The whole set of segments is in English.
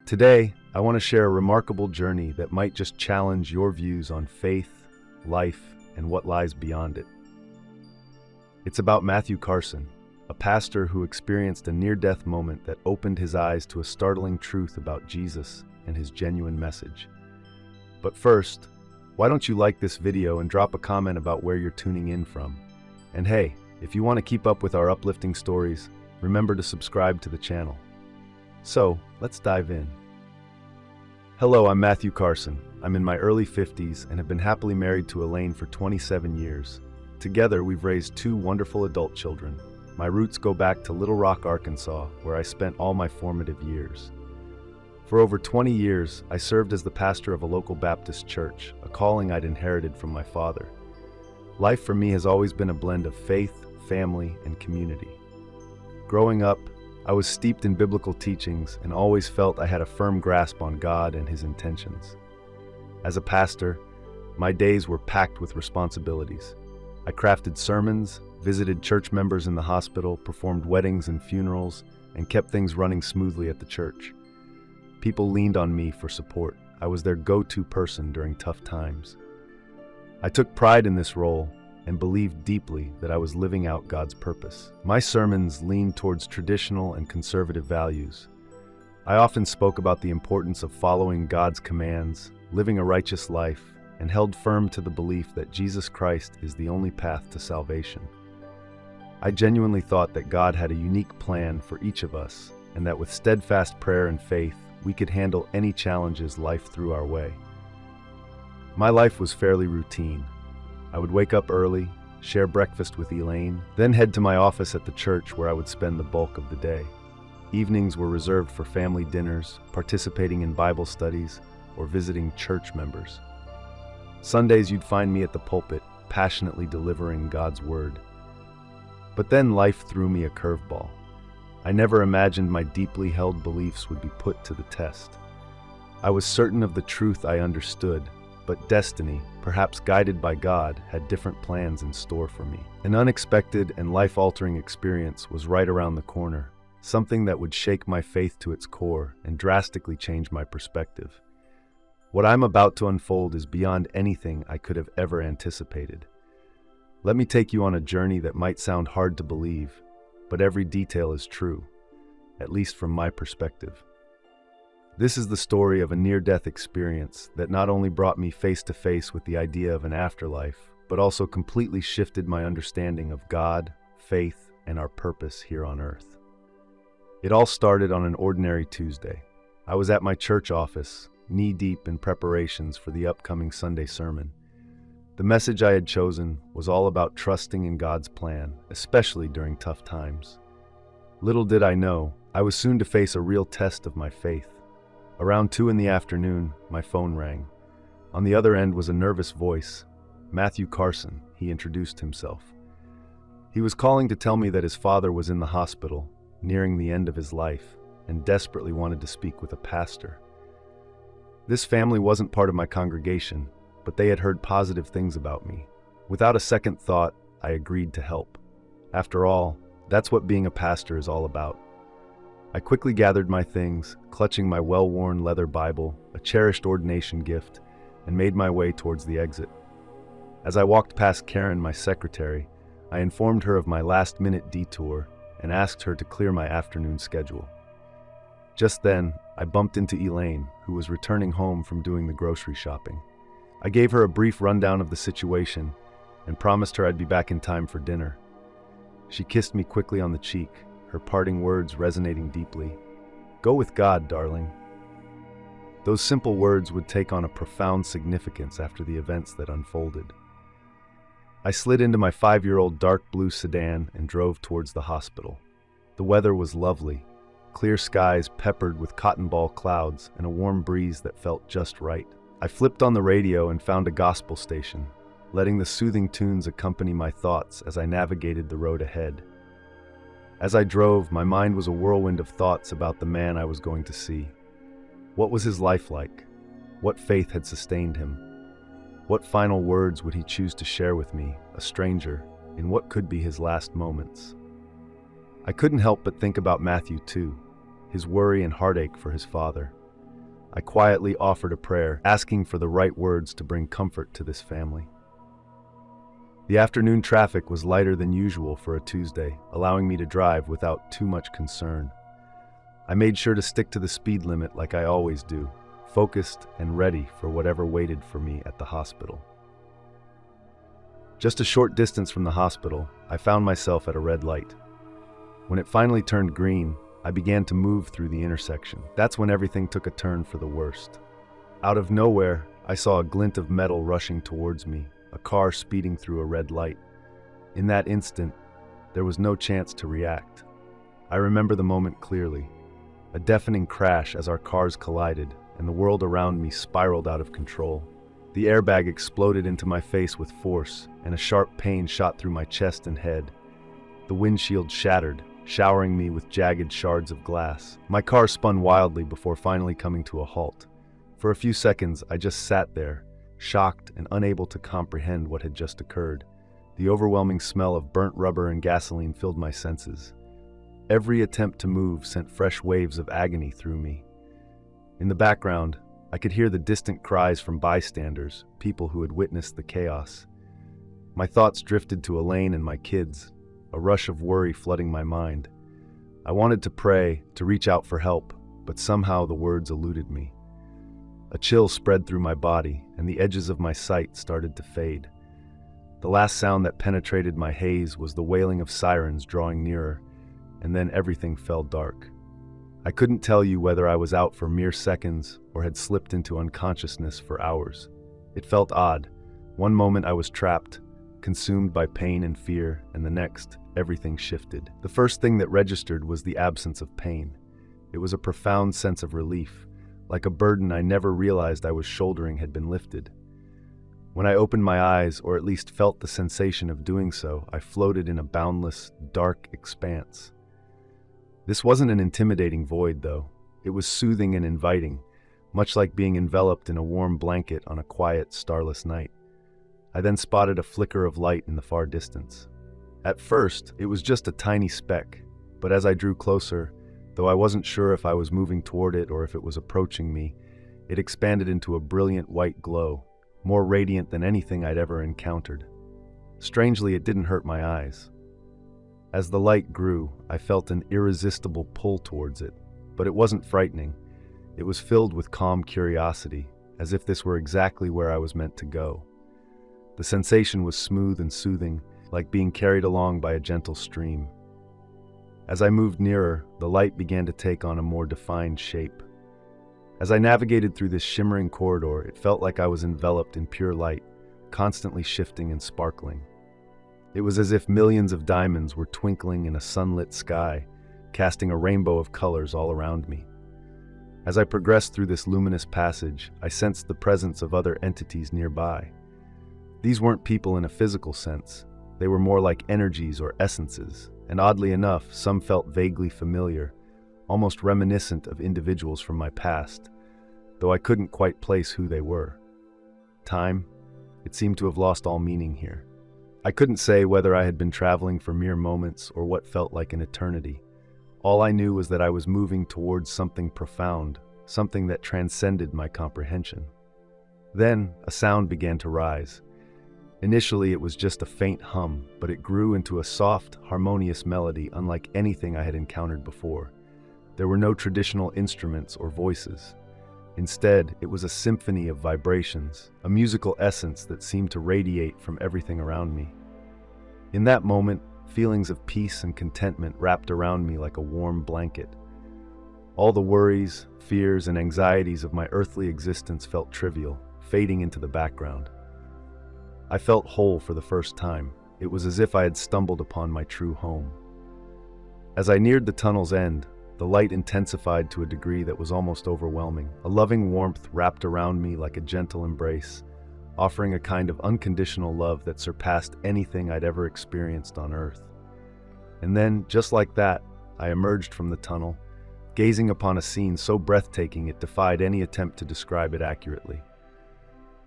Today, I want to share a remarkable journey that might just challenge your views on faith, life, and what lies beyond it. It's about Matthew Carson, a pastor who experienced a near-death moment that opened his eyes to a startling truth about Jesus and his genuine message. But first, why don't you like this video and drop a comment about where you're tuning in from? And hey, if you want to keep up with our uplifting stories, remember to subscribe to the channel. So, let's dive in. Hello, I'm Matthew Carson. I'm in my early 50s and have been happily married to Elaine for 27 years. Together, we've raised two wonderful adult children. My roots go back to Little Rock, Arkansas, where I spent all my formative years. For over 20 years, I served as the pastor of a local Baptist church, a calling I'd inherited from my father. Life for me has always been a blend of faith, family, and community. Growing up, I was steeped in biblical teachings and always felt I had a firm grasp on God and His intentions. As a pastor, my days were packed with responsibilities. I crafted sermons, visited church members in the hospital, performed weddings and funerals, and kept things running smoothly at the church. People leaned on me for support. I was their go-to person during tough times. I took pride in this role and believed deeply that I was living out God's purpose. My sermons leaned towards traditional and conservative values. I often spoke about the importance of following God's commands, living a righteous life, and held firm to the belief that Jesus Christ is the only path to salvation. I genuinely thought that God had a unique plan for each of us, and that with steadfast prayer and faith, we could handle any challenges life threw our way. My life was fairly routine. I would wake up early, share breakfast with Elaine, then head to my office at the church where I would spend the bulk of the day. Evenings were reserved for family dinners, participating in Bible studies, or visiting church members. Sundays you'd find me at the pulpit, passionately delivering God's word. But then life threw me a curveball. I never imagined my deeply held beliefs would be put to the test. I was certain of the truth I understood, but destiny, perhaps guided by God, had different plans in store for me. An unexpected and life-altering experience was right around the corner, something that would shake my faith to its core and drastically change my perspective. What I'm about to unfold is beyond anything I could have ever anticipated. Let me take you on a journey that might sound hard to believe, but every detail is true, at least from my perspective. This is the story of a near-death experience that not only brought me face-to-face with the idea of an afterlife, but also completely shifted my understanding of God, faith, and our purpose here on earth. It all started on an ordinary Tuesday. I was at my church office, knee-deep in preparations for the upcoming Sunday sermon. The message I had chosen was all about trusting in God's plan, especially during tough times. Little did I know, I was soon to face a real test of my faith. Around 2 in the afternoon, my phone rang. On the other end was a nervous voice. Matthew Carson, he introduced himself. He was calling to tell me that his father was in the hospital, nearing the end of his life, and desperately wanted to speak with a pastor. This family wasn't part of my congregation, but they had heard positive things about me. Without a second thought, I agreed to help. After all, that's what being a pastor is all about. I quickly gathered my things, clutching my well-worn leather Bible, a cherished ordination gift, and made my way towards the exit. As I walked past Karen, my secretary, I informed her of my last-minute detour and asked her to clear my afternoon schedule. Just then, I bumped into Elaine, who was returning home from doing the grocery shopping. I gave her a brief rundown of the situation and promised her I'd be back in time for dinner. She kissed me quickly on the cheek, her parting words resonating deeply. "Go with God, darling." Those simple words would take on a profound significance after the events that unfolded. I slid into my 5-year-old dark blue sedan and drove towards the hospital. The weather was lovely, clear skies peppered with cotton ball clouds and a warm breeze that felt just right. I flipped on the radio and found a gospel station, letting the soothing tunes accompany my thoughts as I navigated the road ahead. As I drove, my mind was a whirlwind of thoughts about the man I was going to see. What was his life like? What faith had sustained him? What final words would he choose to share with me, a stranger, in what could be his last moments? I couldn't help but think about Matthew too, his worry and heartache for his father. I quietly offered a prayer, asking for the right words to bring comfort to this family. The afternoon traffic was lighter than usual for a Tuesday, allowing me to drive without too much concern. I made sure to stick to the speed limit like I always do, focused and ready for whatever waited for me at the hospital. Just a short distance from the hospital, I found myself at a red light. When it finally turned green, I began to move through the intersection. That's when everything took a turn for the worst. Out of nowhere, I saw a glint of metal rushing towards me, a car speeding through a red light. In that instant, there was no chance to react. I remember the moment clearly. A deafening crash as our cars collided, and the world around me spiraled out of control. The airbag exploded into my face with force, and a sharp pain shot through my chest and head. The windshield shattered, showering me with jagged shards of glass. My car spun wildly before finally coming to a halt. For a few seconds, I just sat there, shocked and unable to comprehend what had just occurred. The overwhelming smell of burnt rubber and gasoline filled my senses. Every attempt to move sent fresh waves of agony through me. In the background, I could hear the distant cries from bystanders, people who had witnessed the chaos. My thoughts drifted to Elaine and my kids, a rush of worry flooding my mind. I wanted to pray, to reach out for help, but somehow the words eluded me. A chill spread through my body, and the edges of my sight started to fade. The last sound that penetrated my haze was the wailing of sirens drawing nearer, and then everything fell dark. I couldn't tell you whether I was out for mere seconds or had slipped into unconsciousness for hours. It felt odd. One moment I was trapped, consumed by pain and fear, and the next, everything shifted. The first thing that registered was the absence of pain. It was a profound sense of relief, like a burden I never realized I was shouldering had been lifted. When I opened my eyes, or at least felt the sensation of doing so, I floated in a boundless, dark expanse. This wasn't an intimidating void, though. It was soothing and inviting, much like being enveloped in a warm blanket on a quiet, starless night. I then spotted a flicker of light in the far distance. At first, it was just a tiny speck, but as I drew closer, though I wasn't sure if I was moving toward it or if it was approaching me, it expanded into a brilliant white glow, more radiant than anything I'd ever encountered. Strangely, it didn't hurt my eyes. As the light grew, I felt an irresistible pull towards it, but it wasn't frightening. It was filled with calm curiosity, as if this were exactly where I was meant to go. The sensation was smooth and soothing, like being carried along by a gentle stream. As I moved nearer, the light began to take on a more defined shape. As I navigated through this shimmering corridor, it felt like I was enveloped in pure light, constantly shifting and sparkling. It was as if millions of diamonds were twinkling in a sunlit sky, casting a rainbow of colors all around me. As I progressed through this luminous passage, I sensed the presence of other entities nearby. These weren't people in a physical sense. They were more like energies or essences, and oddly enough, some felt vaguely familiar, almost reminiscent of individuals from my past, though I couldn't quite place who they were. Time? It seemed to have lost all meaning here. I couldn't say whether I had been traveling for mere moments or what felt like an eternity. All I knew was that I was moving towards something profound, something that transcended my comprehension. Then, a sound began to rise. Initially, it was just a faint hum, but it grew into a soft, harmonious melody unlike anything I had encountered before. There were no traditional instruments or voices. Instead, it was a symphony of vibrations, a musical essence that seemed to radiate from everything around me. In that moment, feelings of peace and contentment wrapped around me like a warm blanket. All the worries, fears, and anxieties of my earthly existence felt trivial, fading into the background. I felt whole for the first time. It was as if I had stumbled upon my true home. As I neared the tunnel's end, the light intensified to a degree that was almost overwhelming. A loving warmth wrapped around me like a gentle embrace, offering a kind of unconditional love that surpassed anything I'd ever experienced on Earth. And then, just like that, I emerged from the tunnel, gazing upon a scene so breathtaking it defied any attempt to describe it accurately.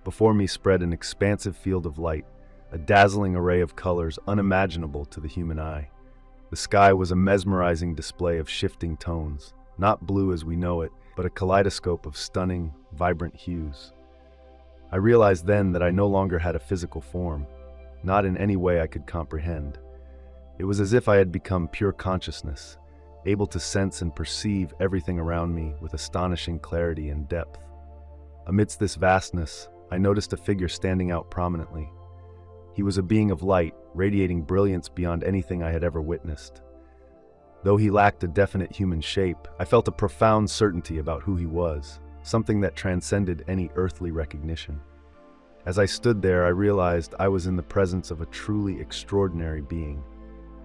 Before me spread an expansive field of light, a dazzling array of colors unimaginable to the human eye. The sky was a mesmerizing display of shifting tones, not blue as we know it, but a kaleidoscope of stunning, vibrant hues. I realized then that I no longer had a physical form, not in any way I could comprehend. It was as if I had become pure consciousness, able to sense and perceive everything around me with astonishing clarity and depth. Amidst this vastness, I noticed a figure standing out prominently. He was a being of light, radiating brilliance beyond anything I had ever witnessed. Though he lacked a definite human shape, I felt a profound certainty about who he was, something that transcended any earthly recognition. As I stood there, I realized I was in the presence of a truly extraordinary being.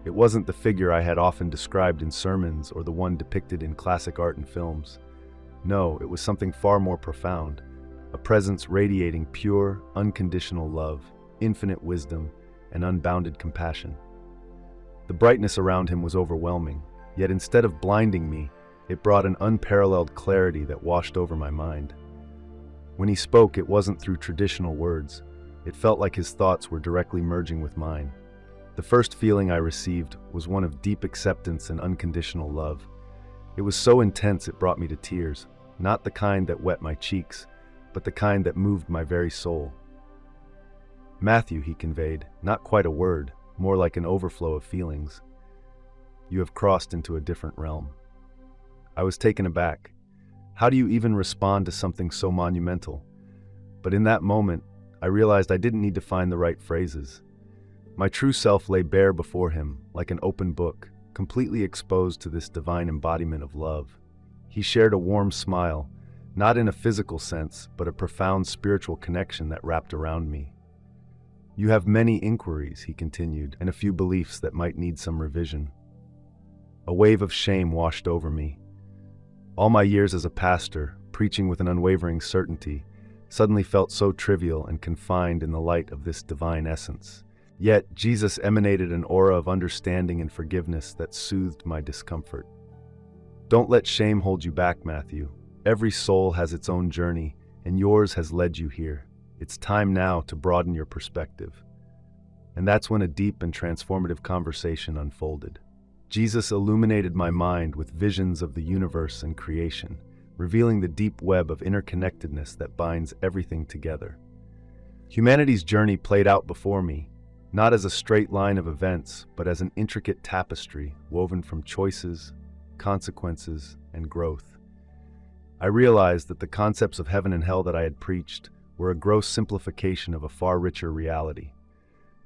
It wasn't the figure I had often described in sermons or the one depicted in classic art and films. No, it was something far more profound, a presence radiating pure, unconditional love, infinite wisdom, and unbounded compassion. The brightness around him was overwhelming, yet instead of blinding me, it brought an unparalleled clarity that washed over my mind. When he spoke, it wasn't through traditional words. It felt like his thoughts were directly merging with mine. The first feeling I received was one of deep acceptance and unconditional love. It was so intense it brought me to tears, not the kind that wet my cheeks, but the kind that moved my very soul. "Matthew," he conveyed, not quite a word, more like an overflow of feelings. "You have crossed into a different realm." I was taken aback. How do you even respond to something so monumental? But in that moment, I realized I didn't need to find the right phrases. My true self lay bare before him, like an open book, completely exposed to this divine embodiment of love. He shared a warm smile, not in a physical sense, but a profound spiritual connection that wrapped around me. "You have many inquiries," he continued, "and a few beliefs that might need some revision." A wave of shame washed over me. All my years as a pastor, preaching with an unwavering certainty, suddenly felt so trivial and confined in the light of this divine essence. Yet, Jesus emanated an aura of understanding and forgiveness that soothed my discomfort. "Don't let shame hold you back, Matthew. Every soul has its own journey, and yours has led you here. It's time now to broaden your perspective." And that's when a deep and transformative conversation unfolded. Jesus illuminated my mind with visions of the universe and creation, revealing the deep web of interconnectedness that binds everything together. Humanity's journey played out before me, not as a straight line of events, but as an intricate tapestry woven from choices, consequences, and growth. I realized that the concepts of heaven and hell that I had preached were a gross simplification of a far richer reality.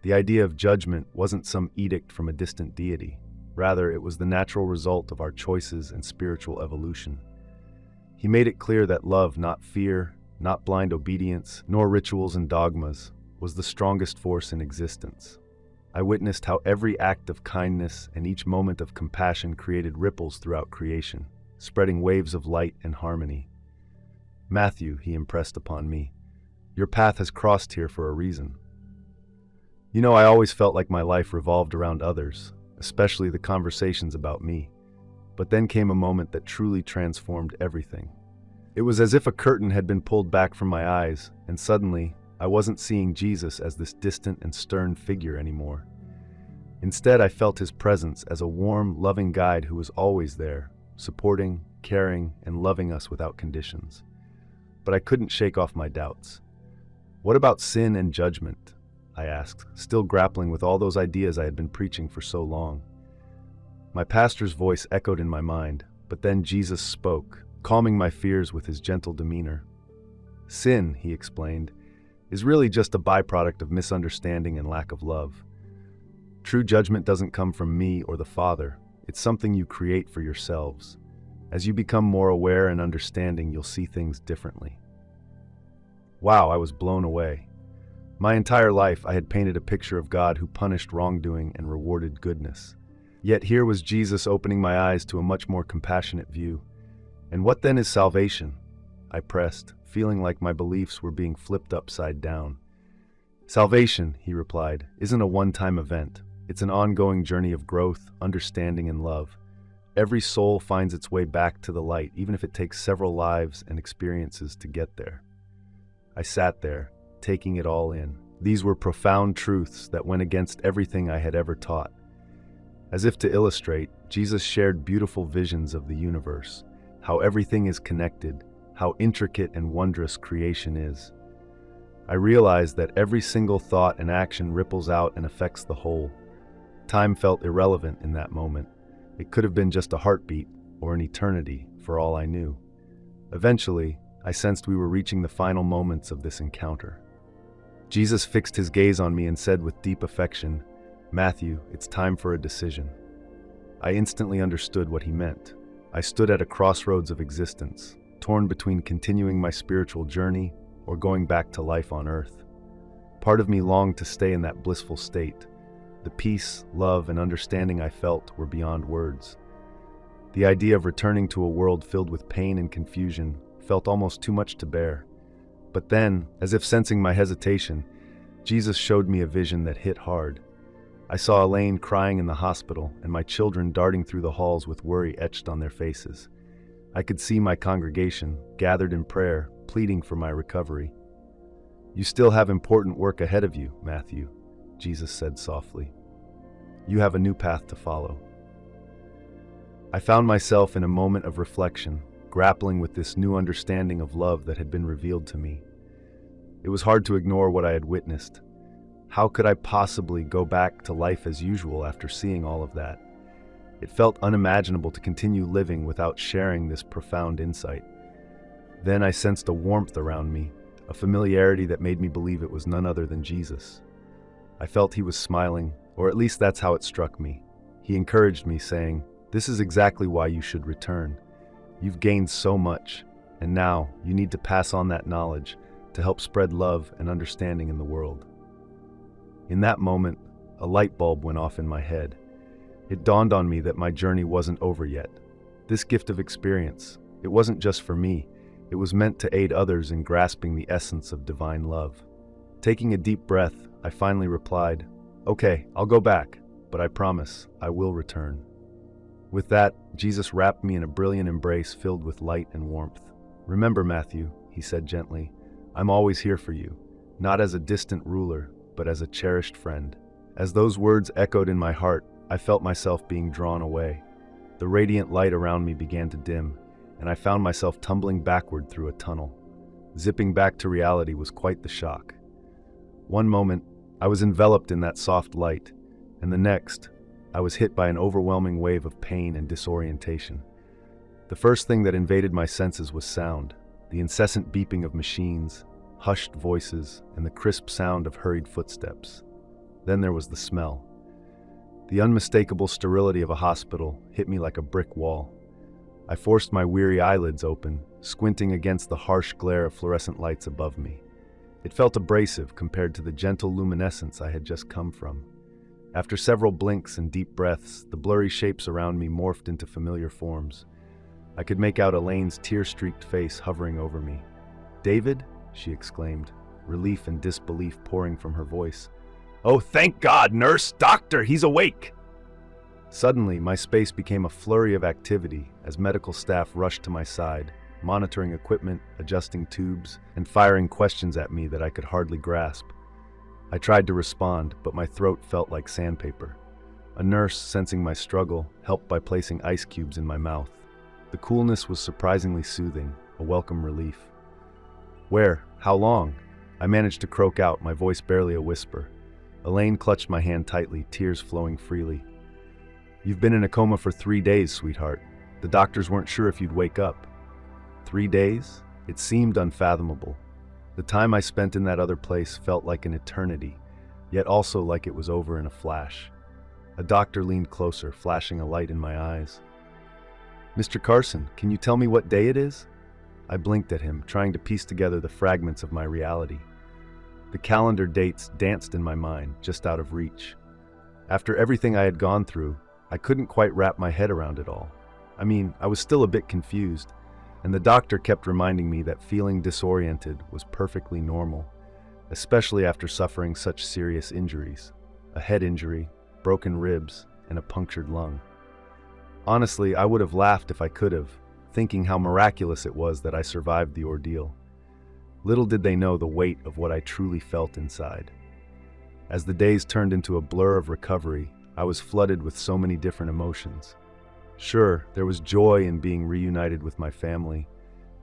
The idea of judgment wasn't some edict from a distant deity. Rather, it was the natural result of our choices and spiritual evolution. He made it clear that love, not fear, not blind obedience, nor rituals and dogmas, was the strongest force in existence. I witnessed how every act of kindness and each moment of compassion created ripples throughout creation, spreading waves of light and harmony. "Matthew," he impressed upon me, "your path has crossed here for a reason." You know, I always felt like my life revolved around others, especially the conversations about me. But then came a moment that truly transformed everything. It was as if a curtain had been pulled back from my eyes, and suddenly, I wasn't seeing Jesus as this distant and stern figure anymore. Instead, I felt his presence as a warm, loving guide who was always there, supporting, caring, and loving us without conditions. But I couldn't shake off my doubts. "What about sin and judgment?" I asked, still grappling with all those ideas I had been preaching for so long. My pastor's voice echoed in my mind, but then Jesus spoke, calming my fears with his gentle demeanor. "Sin," he explained, "is really just a byproduct of misunderstanding and lack of love. True judgment doesn't come from me or the Father. It's something you create for yourselves. As you become more aware and understanding, you'll see things differently." Wow, I was blown away. My entire life, I had painted a picture of God who punished wrongdoing and rewarded goodness. Yet here was Jesus opening my eyes to a much more compassionate view. "And what then is salvation?" I pressed, feeling like my beliefs were being flipped upside down. "Salvation," he replied, "isn't a one-time event. It's an ongoing journey of growth, understanding, and love. Every soul finds its way back to the light, even if it takes several lives and experiences to get there." I sat there, taking it all in. These were profound truths that went against everything I had ever taught. As if to illustrate, Jesus shared beautiful visions of the universe, how everything is connected, how intricate and wondrous creation is. I realized that every single thought and action ripples out and affects the whole. Time felt irrelevant in that moment. It could have been just a heartbeat or an eternity, for all I knew. Eventually, I sensed we were reaching the final moments of this encounter. Jesus fixed his gaze on me and said with deep affection, "Matthew, it's time for a decision." I instantly understood what he meant. I stood at a crossroads of existence, torn between continuing my spiritual journey or going back to life on earth. Part of me longed to stay in that blissful state. The peace, love, and understanding I felt were beyond words. The idea of returning to a world filled with pain and confusion felt almost too much to bear. But then, as if sensing my hesitation, Jesus showed me a vision that hit hard. I saw Elaine crying in the hospital and my children darting through the halls with worry etched on their faces. I could see my congregation, gathered in prayer, pleading for my recovery. "You still have important work ahead of you, Matthew," Jesus said softly. "You have a new path to follow." I found myself in a moment of reflection, grappling with this new understanding of love that had been revealed to me. It was hard to ignore what I had witnessed. How could I possibly go back to life as usual after seeing all of that? It felt unimaginable to continue living without sharing this profound insight. Then I sensed a warmth around me, a familiarity that made me believe it was none other than Jesus. I felt he was smiling, or at least that's how it struck me. He encouraged me, saying, "This is exactly why you should return. You've gained so much, and now you need to pass on that knowledge to help spread love and understanding in the world." In that moment, a light bulb went off in my head. It dawned on me that my journey wasn't over yet. This gift of experience, it wasn't just for me. It was meant to aid others in grasping the essence of divine love. Taking a deep breath, I finally replied, "Okay, I'll go back, but I promise I will return." With that, Jesus wrapped me in a brilliant embrace filled with light and warmth. "Remember, Matthew," he said gently, "I'm always here for you, not as a distant ruler, but as a cherished friend." As those words echoed in my heart, I felt myself being drawn away. The radiant light around me began to dim, and I found myself tumbling backward through a tunnel. Zipping back to reality was quite the shock. One moment, I was enveloped in that soft light, and the next, I was hit by an overwhelming wave of pain and disorientation. The first thing that invaded my senses was sound, the incessant beeping of machines, hushed voices, and the crisp sound of hurried footsteps. Then there was the smell. The unmistakable sterility of a hospital hit me like a brick wall. I forced my weary eyelids open, squinting against the harsh glare of fluorescent lights above me. It felt abrasive compared to the gentle luminescence I had just come from. After several blinks and deep breaths, the blurry shapes around me morphed into familiar forms. I could make out Elaine's tear-streaked face hovering over me. "David?" she exclaimed, relief and disbelief pouring from her voice. "Oh, thank God, nurse! Doctor, he's awake!" Suddenly, my space became a flurry of activity as medical staff rushed to my side, monitoring equipment, adjusting tubes, and firing questions at me that I could hardly grasp. I tried to respond, but my throat felt like sandpaper. A nurse, sensing my struggle, helped by placing ice cubes in my mouth. The coolness was surprisingly soothing, a welcome relief. "Where? How long?" I managed to croak out, my voice barely a whisper. Elaine clutched my hand tightly, tears flowing freely. "You've been in a coma for 3 days, sweetheart. The doctors weren't sure if you'd wake up." 3 days? It seemed unfathomable. The time I spent in that other place felt like an eternity, yet also like it was over in a flash. A doctor leaned closer, flashing a light in my eyes. "Mr. Carson, can you tell me what day it is?" I blinked at him, trying to piece together the fragments of my reality. The calendar dates danced in my mind, just out of reach. After everything I had gone through, I couldn't quite wrap my head around it all. I mean, I was still a bit confused, and the doctor kept reminding me that feeling disoriented was perfectly normal, especially after suffering such serious injuries: a head injury, broken ribs, and a punctured lung. Honestly, I would have laughed if I could have, thinking how miraculous it was that I survived the ordeal. Little did they know the weight of what I truly felt inside. As the days turned into a blur of recovery, I was flooded with so many different emotions. Sure, there was joy in being reunited with my family,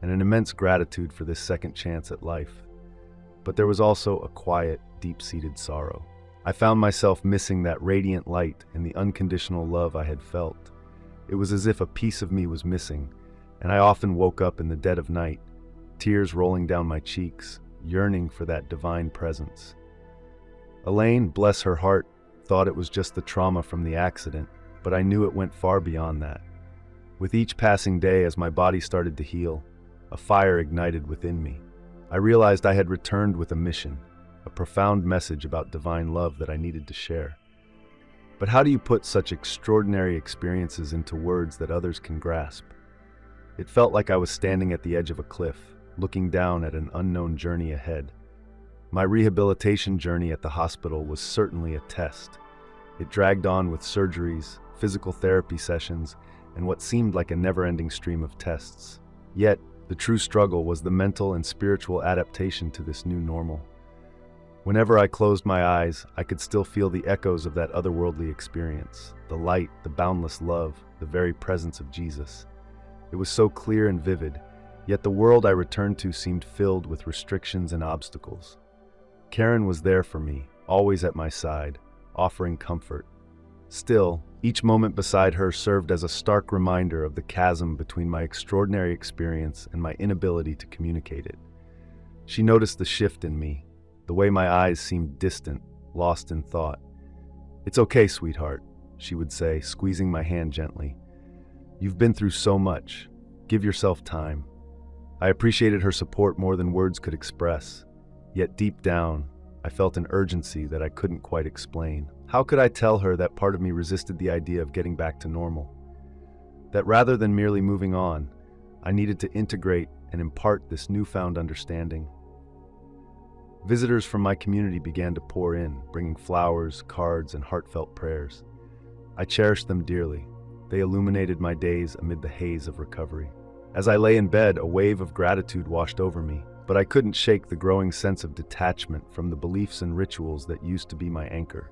and an immense gratitude for this second chance at life. But there was also a quiet, deep-seated sorrow. I found myself missing that radiant light and the unconditional love I had felt. It was as if a piece of me was missing, and I often woke up in the dead of night, tears rolling down my cheeks, yearning for that divine presence. Elaine, bless her heart, thought it was just the trauma from the accident, but I knew it went far beyond that. With each passing day, as my body started to heal, a fire ignited within me. I realized I had returned with a mission, a profound message about divine love that I needed to share. But how do you put such extraordinary experiences into words that others can grasp? It felt like I was standing at the edge of a cliff, looking down at an unknown journey ahead. My rehabilitation journey at the hospital was certainly a test. It dragged on with surgeries, physical therapy sessions, and what seemed like a never-ending stream of tests. Yet, the true struggle was the mental and spiritual adaptation to this new normal. Whenever I closed my eyes, I could still feel the echoes of that otherworldly experience, the light, the boundless love, the very presence of Jesus. It was so clear and vivid, yet the world I returned to seemed filled with restrictions and obstacles. Karen was there for me, always at my side, offering comfort. Still, each moment beside her served as a stark reminder of the chasm between my extraordinary experience and my inability to communicate it. She noticed the shift in me, the way my eyes seemed distant, lost in thought. "It's okay, sweetheart," she would say, squeezing my hand gently. "You've been through so much. Give yourself time." I appreciated her support more than words could express. Yet deep down, I felt an urgency that I couldn't quite explain. How could I tell her that part of me resisted the idea of getting back to normal? That rather than merely moving on, I needed to integrate and impart this newfound understanding. Visitors from my community began to pour in, bringing flowers, cards, and heartfelt prayers. I cherished them dearly. They illuminated my days amid the haze of recovery. As I lay in bed, a wave of gratitude washed over me, but I couldn't shake the growing sense of detachment from the beliefs and rituals that used to be my anchor.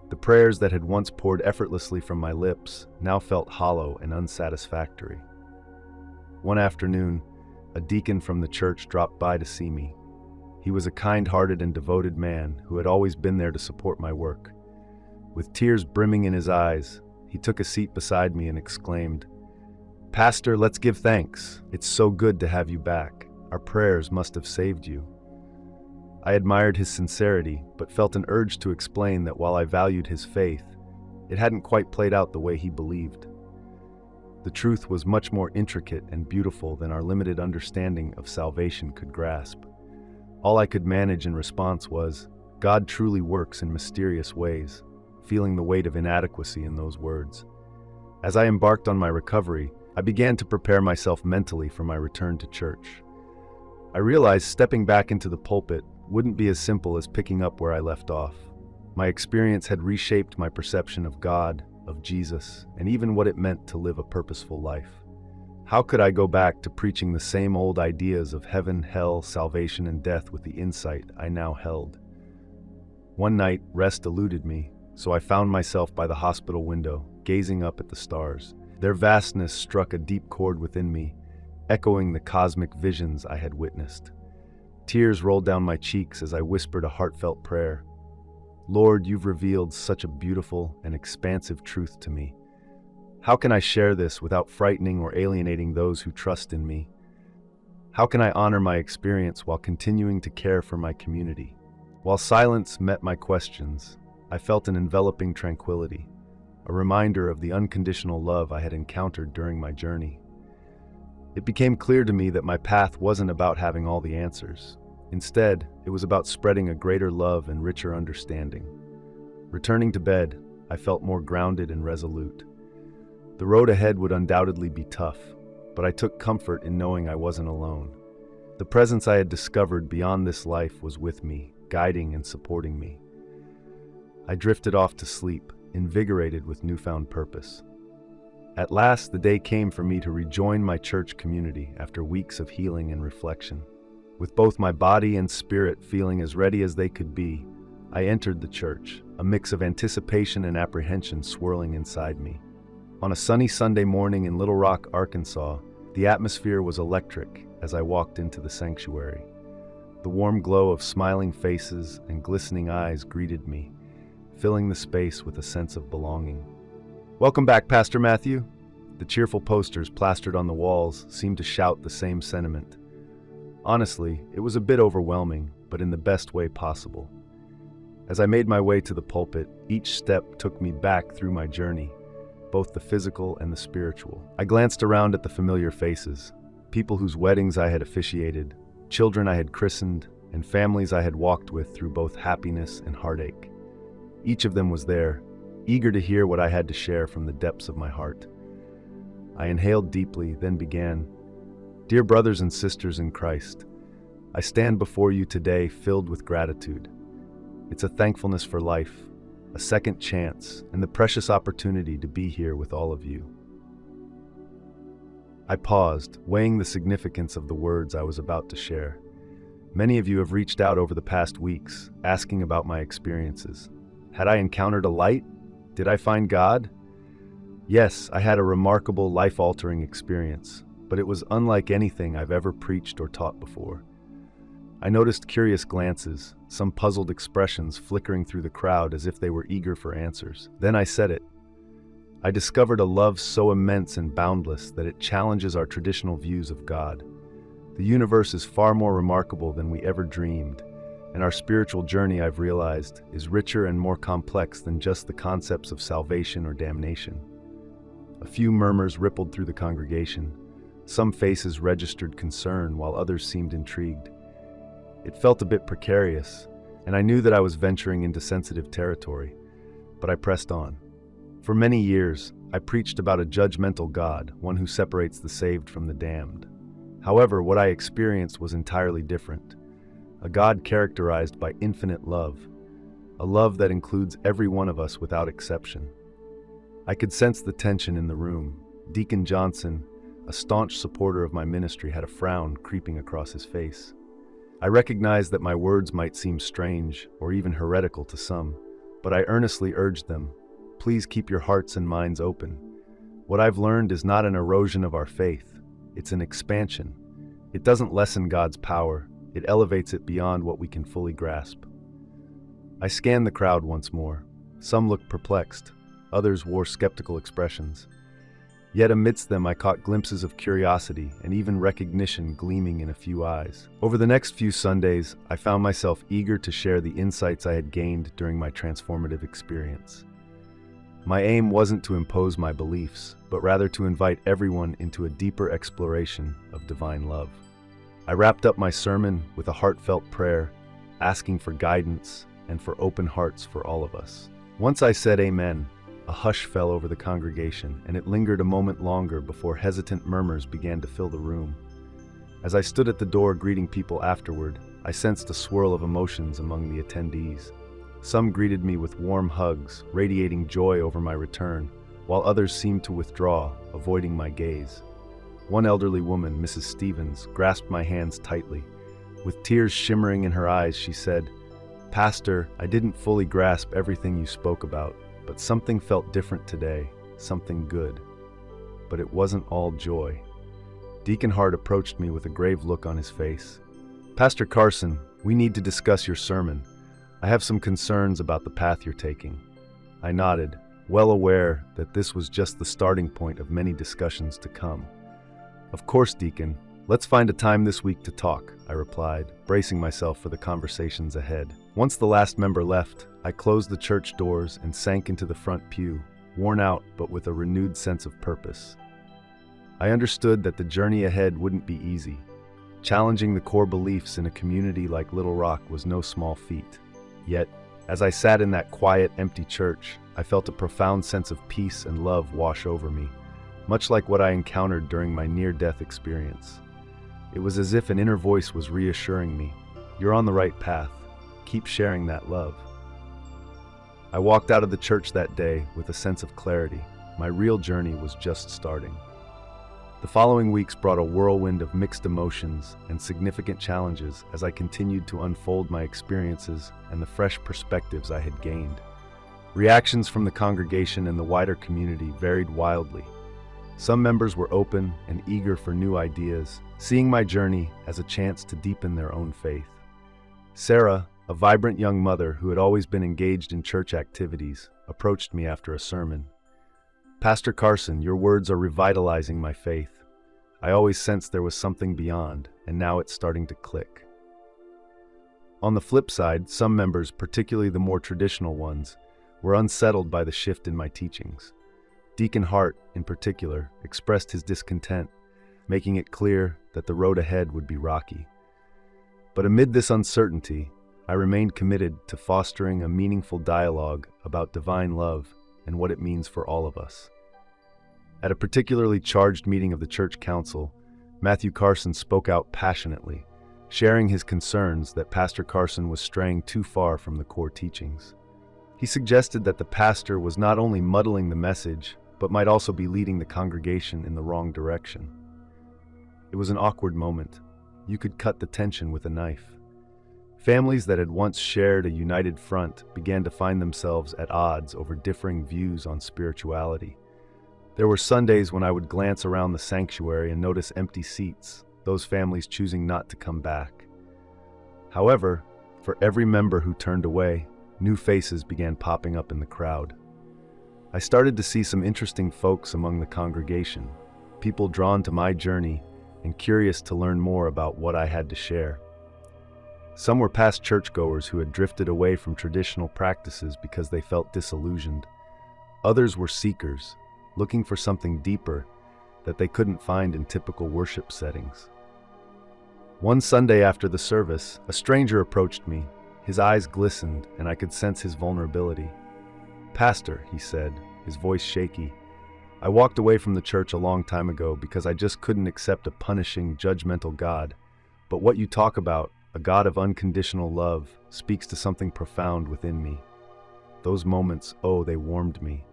The prayers that had once poured effortlessly from my lips now felt hollow and unsatisfactory. One afternoon, a deacon from the church dropped by to see me. He was a kind-hearted and devoted man who had always been there to support my work. With tears brimming in his eyes, he took a seat beside me and exclaimed, "Pastor, let's give thanks. It's so good to have you back. Our prayers must have saved you." I admired his sincerity, but felt an urge to explain that while I valued his faith, it hadn't quite played out the way he believed. The truth was much more intricate and beautiful than our limited understanding of salvation could grasp. All I could manage in response was, "God truly works in mysterious ways," feeling the weight of inadequacy in those words. As I embarked on my recovery, I began to prepare myself mentally for my return to church. I realized stepping back into the pulpit wouldn't be as simple as picking up where I left off. My experience had reshaped my perception of God, of Jesus, and even what it meant to live a purposeful life. How could I go back to preaching the same old ideas of heaven, hell, salvation, and death with the insight I now held? One night, rest eluded me, so I found myself by the hospital window, gazing up at the stars. Their vastness struck a deep chord within me, echoing the cosmic visions I had witnessed. Tears rolled down my cheeks as I whispered a heartfelt prayer. "Lord, you've revealed such a beautiful and expansive truth to me. How can I share this without frightening or alienating those who trust in me? How can I honor my experience while continuing to care for my community?" While silence met my questions, I felt an enveloping tranquility, a reminder of the unconditional love I had encountered during my journey. It became clear to me that my path wasn't about having all the answers. Instead, it was about spreading a greater love and richer understanding. Returning to bed, I felt more grounded and resolute. The road ahead would undoubtedly be tough, but I took comfort in knowing I wasn't alone. The presence I had discovered beyond this life was with me, guiding and supporting me. I drifted off to sleep, invigorated with newfound purpose. At last, the day came for me to rejoin my church community after weeks of healing and reflection. With both my body and spirit feeling as ready as they could be, I entered the church, a mix of anticipation and apprehension swirling inside me. On a sunny Sunday morning in Little Rock, Arkansas, the atmosphere was electric as I walked into the sanctuary. The warm glow of smiling faces and glistening eyes greeted me, filling the space with a sense of belonging. "Welcome back, Pastor Matthew." The cheerful posters plastered on the walls seemed to shout the same sentiment. Honestly, it was a bit overwhelming, but in the best way possible. As I made my way to the pulpit, each step took me back through my journey, both the physical and the spiritual. I glanced around at the familiar faces, people whose weddings I had officiated, children I had christened, and families I had walked with through both happiness and heartache. Each of them was there, eager to hear what I had to share from the depths of my heart. I inhaled deeply, then began, "Dear brothers and sisters in Christ, I stand before you today filled with gratitude. It's a thankfulness for life, a second chance, and the precious opportunity to be here with all of you." I paused, weighing the significance of the words I was about to share. Many of you have reached out over the past weeks, asking about my experiences. Had I encountered a light? Did I find God? Yes, I had a remarkable, life-altering experience, but it was unlike anything I've ever preached or taught before. I noticed curious glances, some puzzled expressions flickering through the crowd as if they were eager for answers. Then I said it. I discovered a love so immense and boundless that it challenges our traditional views of God. The universe is far more remarkable than we ever dreamed, and our spiritual journey, I've realized, is richer and more complex than just the concepts of salvation or damnation. A few murmurs rippled through the congregation. Some faces registered concern, while others seemed intrigued. It felt a bit precarious, and I knew that I was venturing into sensitive territory, but I pressed on. For many years, I preached about a judgmental God, one who separates the saved from the damned. However, what I experienced was entirely different. A God characterized by infinite love, a love that includes every one of us without exception. I could sense the tension in the room. Deacon Johnson, a staunch supporter of my ministry, had a frown creeping across his face. I recognized that my words might seem strange or even heretical to some, but I earnestly urged them, please keep your hearts and minds open. What I've learned is not an erosion of our faith, it's an expansion. It doesn't lessen God's power, it elevates it beyond what we can fully grasp. I scanned the crowd once more. Some looked perplexed, others wore skeptical expressions. Yet amidst them I caught glimpses of curiosity and even recognition gleaming in a few eyes. Over the next few Sundays, I found myself eager to share the insights I had gained during my transformative experience. My aim wasn't to impose my beliefs, but rather to invite everyone into a deeper exploration of divine love. I wrapped up my sermon with a heartfelt prayer, asking for guidance and for open hearts for all of us. Once I said amen, a hush fell over the congregation, and it lingered a moment longer before hesitant murmurs began to fill the room. As I stood at the door greeting people afterward, I sensed a swirl of emotions among the attendees. Some greeted me with warm hugs, radiating joy over my return, while others seemed to withdraw, avoiding my gaze. One elderly woman, Mrs. Stevens, grasped my hands tightly. With tears shimmering in her eyes, she said, "Pastor, I didn't fully grasp everything you spoke about, but something felt different today, something good." But it wasn't all joy. Deacon Hart approached me with a grave look on his face. "Pastor Carson, we need to discuss your sermon. I have some concerns about the path you're taking." I nodded, well aware that this was just the starting point of many discussions to come. "Of course, Deacon. Let's find a time this week to talk," I replied, bracing myself for the conversations ahead. Once the last member left, I closed the church doors and sank into the front pew, worn out but with a renewed sense of purpose. I understood that the journey ahead wouldn't be easy. Challenging the core beliefs in a community like Little Rock was no small feat. Yet, as I sat in that quiet, empty church, I felt a profound sense of peace and love wash over me, much like what I encountered during my near-death experience. It was as if an inner voice was reassuring me, "You're on the right path. Keep sharing that love." I walked out of the church that day with a sense of clarity. My real journey was just starting. The following weeks brought a whirlwind of mixed emotions and significant challenges as I continued to unfold my experiences and the fresh perspectives I had gained. Reactions from the congregation and the wider community varied wildly. Some members were open and eager for new ideas, seeing my journey as a chance to deepen their own faith. Sarah, a vibrant young mother who had always been engaged in church activities, approached me after a sermon. "Pastor Carson, your words are revitalizing my faith. I always sensed there was something beyond, and now it's starting to click." On the flip side, some members, particularly the more traditional ones, were unsettled by the shift in my teachings. Deacon Hart, in particular, expressed his discontent, making it clear that the road ahead would be rocky. But amid this uncertainty, I remained committed to fostering a meaningful dialogue about divine love and what it means for all of us. At a particularly charged meeting of the church council, Matthew Carson spoke out passionately, sharing his concerns that Pastor Carson was straying too far from the core teachings. He suggested that the pastor was not only muddling the message, but might also be leading the congregation in the wrong direction. It was an awkward moment. You could cut the tension with a knife. Families that had once shared a united front began to find themselves at odds over differing views on spirituality. There were Sundays when I would glance around the sanctuary and notice empty seats, those families choosing not to come back. However, for every member who turned away, new faces began popping up in the crowd. I started to see some interesting folks among the congregation, people drawn to my journey and curious to learn more about what I had to share. Some were past churchgoers who had drifted away from traditional practices because they felt disillusioned. Others were seekers, looking for something deeper that they couldn't find in typical worship settings. One Sunday after the service, a stranger approached me. His eyes glistened, and I could sense his vulnerability. "Pastor," he said, his voice shaky, "I walked away from the church a long time ago because I just couldn't accept a punishing, judgmental God. But what you talk about, a God of unconditional love, speaks to something profound within me." Those moments, they warmed me.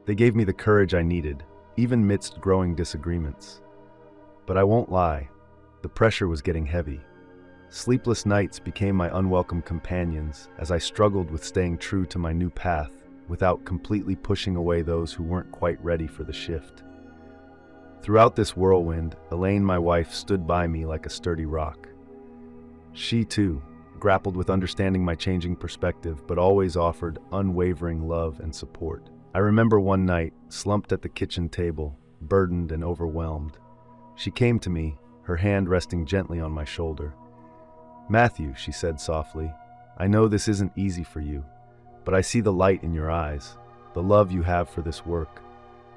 They gave me the courage I needed, even amidst growing disagreements. But I won't lie, the pressure was getting heavy. Sleepless nights became my unwelcome companions as I struggled with staying true to my new path without completely pushing away those who weren't quite ready for the shift. Throughout this whirlwind, Elaine, my wife, stood by me like a sturdy rock. She, too, grappled with understanding my changing perspective, but always offered unwavering love and support. I remember one night, slumped at the kitchen table, burdened and overwhelmed. She came to me, her hand resting gently on my shoulder. "Matthew," she said softly, "I know this isn't easy for you, but I see the light in your eyes, the love you have for this work.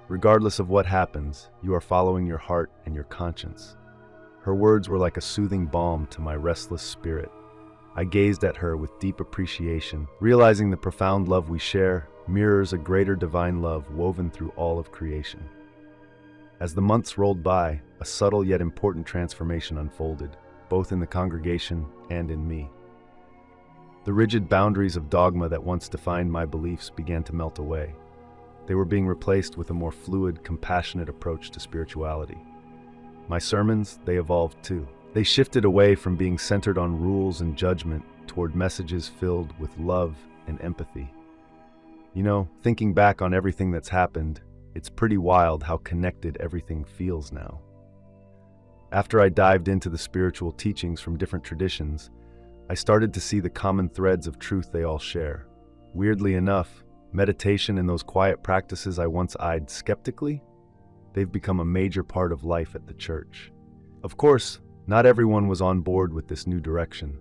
Regardless of what happens, you are following your heart and your conscience." Her words were like a soothing balm to my restless spirit. I gazed at her with deep appreciation, realizing the profound love we share mirrors a greater divine love woven through all of creation. As the months rolled by, a subtle yet important transformation unfolded, both in the congregation and in me. The rigid boundaries of dogma that once defined my beliefs began to melt away. They were being replaced with a more fluid, compassionate approach to spirituality. My sermons, they evolved too. They shifted away from being centered on rules and judgment toward messages filled with love and empathy. You know, thinking back on everything that's happened, it's pretty wild how connected everything feels now. After I dived into the spiritual teachings from different traditions, I started to see the common threads of truth they all share. Weirdly enough, meditation and those quiet practices I once eyed skeptically, they've become a major part of life at the church. Of course, not everyone was on board with this new direction.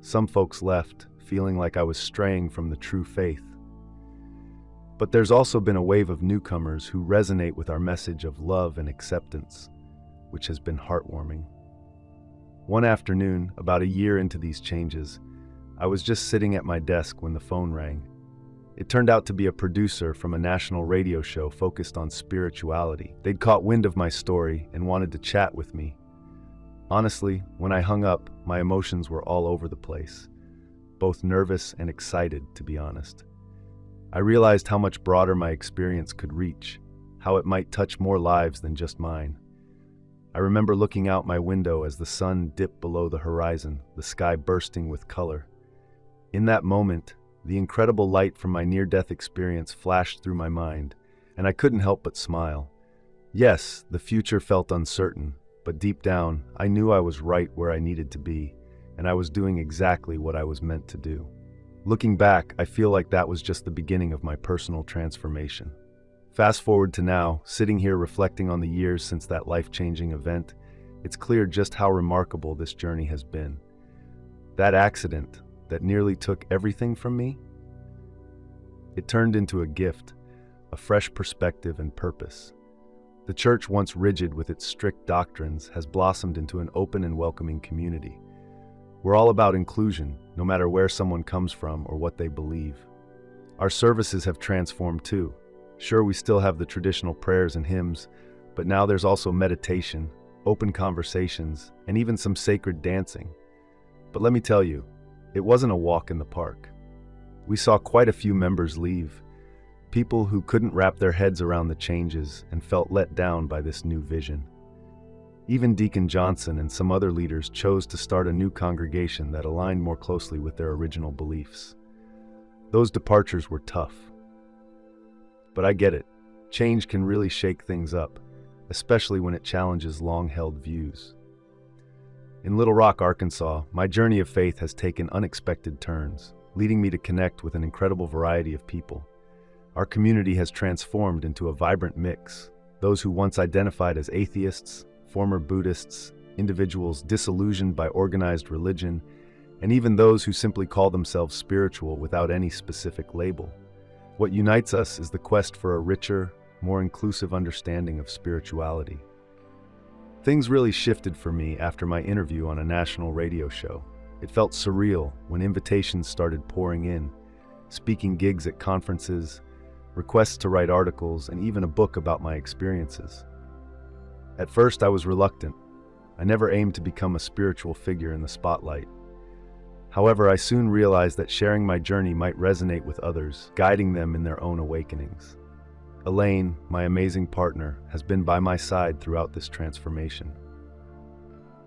Some folks left, feeling like I was straying from the true faith. But there's also been a wave of newcomers who resonate with our message of love and acceptance, which has been heartwarming. One afternoon, about a year into these changes, I was just sitting at my desk when the phone rang. It turned out to be a producer from a national radio show focused on spirituality. They'd caught wind of my story and wanted to chat with me. Honestly, when I hung up, my emotions were all over the place, both nervous and excited, to be honest. I realized how much broader my experience could reach, how it might touch more lives than just mine. I remember looking out my window as the sun dipped below the horizon, the sky bursting with color. In that moment, the incredible light from my near-death experience flashed through my mind, and I couldn't help but smile. Yes, the future felt uncertain, but deep down, I knew I was right where I needed to be, and I was doing exactly what I was meant to do. Looking back, I feel like that was just the beginning of my personal transformation. Fast forward to now, sitting here reflecting on the years since that life-changing event, it's clear just how remarkable this journey has been. That accident that nearly took everything from me, it turned into a gift, a fresh perspective and purpose. The church, once rigid with its strict doctrines, has blossomed into an open and welcoming community. We're all about inclusion, no matter where someone comes from or what they believe. Our services have transformed too. Sure, we still have the traditional prayers and hymns, but now there's also meditation, open conversations, and even some sacred dancing. But let me tell you, it wasn't a walk in the park. We saw quite a few members leave, people who couldn't wrap their heads around the changes and felt let down by this new vision. Even Deacon Johnson and some other leaders chose to start a new congregation that aligned more closely with their original beliefs. Those departures were tough. But I get it. Change can really shake things up, especially when it challenges long-held views. In Little Rock, Arkansas, my journey of faith has taken unexpected turns, leading me to connect with an incredible variety of people. Our community has transformed into a vibrant mix. Those who once identified as atheists, former Buddhists, individuals disillusioned by organized religion, and even those who simply call themselves spiritual without any specific label. What unites us is the quest for a richer, more inclusive understanding of spirituality. Things really shifted for me after my interview on a national radio show. It felt surreal when invitations started pouring in, speaking gigs at conferences, requests to write articles, and even a book about my experiences. At first, I was reluctant. I never aimed to become a spiritual figure in the spotlight. However, I soon realized that sharing my journey might resonate with others, guiding them in their own awakenings. Elaine, my amazing partner, has been by my side throughout this transformation.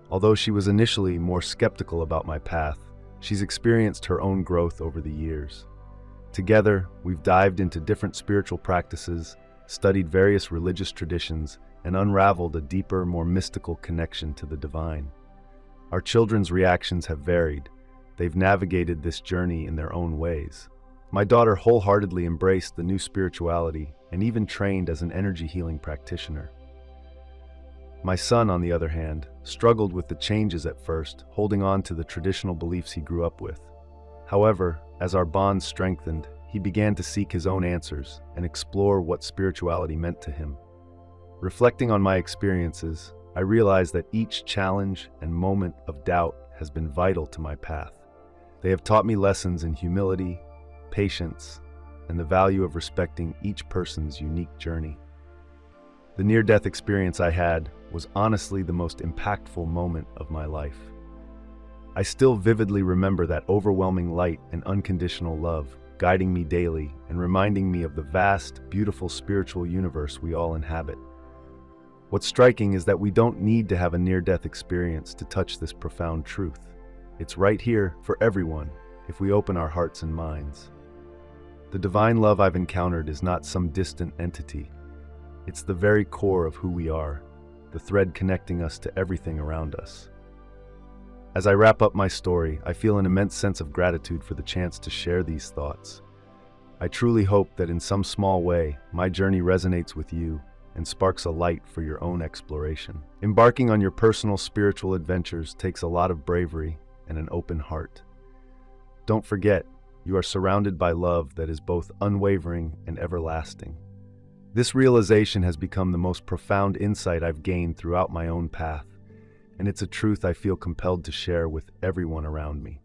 Although she was initially more skeptical about my path, she's experienced her own growth over the years. Together, we've dived into different spiritual practices, studied various religious traditions, and unraveled a deeper, more mystical connection to the divine. Our children's reactions have varied. They've navigated this journey in their own ways. My daughter wholeheartedly embraced the new spirituality and even trained as an energy healing practitioner. My son, on the other hand, struggled with the changes at first, holding on to the traditional beliefs he grew up with. However, as our bond strengthened, he began to seek his own answers and explore what spirituality meant to him. Reflecting on my experiences, I realized that each challenge and moment of doubt has been vital to my path. They have taught me lessons in humility, patience, and the value of respecting each person's unique journey. The near-death experience I had was honestly the most impactful moment of my life. I still vividly remember that overwhelming light and unconditional love guiding me daily and reminding me of the vast, beautiful spiritual universe we all inhabit. What's striking is that we don't need to have a near-death experience to touch this profound truth. It's right here for everyone if we open our hearts and minds. The divine love I've encountered is not some distant entity. It's the very core of who we are, the thread connecting us to everything around us. As I wrap up my story, I feel an immense sense of gratitude for the chance to share these thoughts. I truly hope that in some small way, my journey resonates with you and sparks a light for your own exploration. Embarking on your personal spiritual adventures takes a lot of bravery and an open heart. Don't forget, you are surrounded by love that is both unwavering and everlasting. This realization has become the most profound insight I've gained throughout my own path, and it's a truth I feel compelled to share with everyone around me.